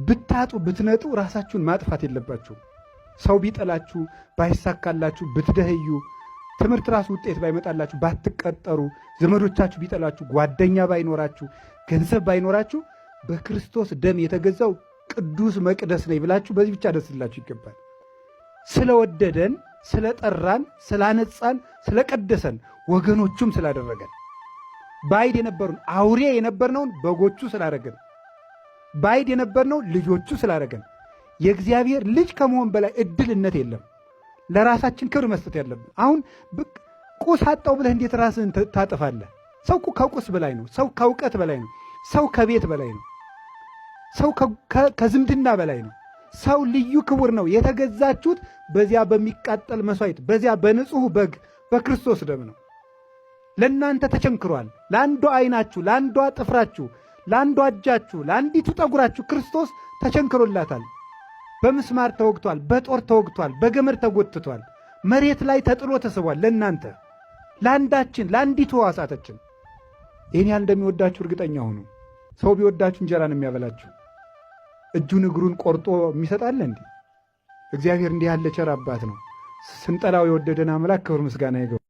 ብታጡ ብትነጡ ራሳችሁን ማጥፋት የለባችሁ። ሰው ቢጠላችሁ ባይሳካላችሁ ብትደህዩ ትምህርት ራሱ ውጤት ባይመጣላችሁ ባትቀጠሩ ዘመዶቻችሁ ቢጠላችሁ ጓደኛ ባይኖራችሁ ገንዘብ ባይኖራችሁ በክርስቶስ ደም የተገዛው ቅዱስ መቅደስ ነኝ ብላችሁ በዚህ ብቻ ደስላችሁ ይገባል። ስለወደደን ስለጠራን ስላነጻን ስለቀደሰን ወገኖቹም ስላደረገን ባይድ የነበሩን አውሬ የነበርነውን በጎቹ ስላደረገን ባይድ የነበርነው ልጆቹ ስላደረገን የእግዚአብሔር ልጅ ከመሆን በላይ እድልነት የለም። ለራሳችን ክብር መስጠት ያለብን። አሁን ቁስ አጣው ብለህ እንዴት ራስህን ታጠፋለህ? ሰው ከቁስ በላይ ነው። ሰው ከእውቀት በላይ ነው። ሰው ከቤት በላይ ነው። ሰው ከዝምድና በላይ ነው። ሰው ልዩ ክቡር ነው። የተገዛችሁት በዚያ በሚቃጠል መስዋዕት በዚያ በንጹሕ በግ በክርስቶስ ደም ነው። ለእናንተ ተቸንክሯል። ለአንዷ ዓይናችሁ፣ ለአንዷ ጥፍራችሁ፣ ለአንዷ እጃችሁ፣ ለአንዲቱ ጠጉራችሁ ክርስቶስ ተቸንክሮላታል። በምስማር ተወግቷል። በጦር ተወግቷል። በገመድ ተጎትቷል። መሬት ላይ ተጥሎ ተስቧል። ለእናንተ ለአንዳችን ለአንዲቱ ሕዋሳታችን ይህን ያህል እንደሚወዳችሁ እርግጠኛ ሁኑ። ሰው ቢወዳችሁ እንጀራን የሚያበላችሁ እጁን እግሩን ቆርጦ የሚሰጣለ እንዴ? እግዚአብሔር እንዲህ ያለ ቸር አባት ነው። ስንጠላው የወደደን አምላክ ክብር ምስጋና ይገባዋል።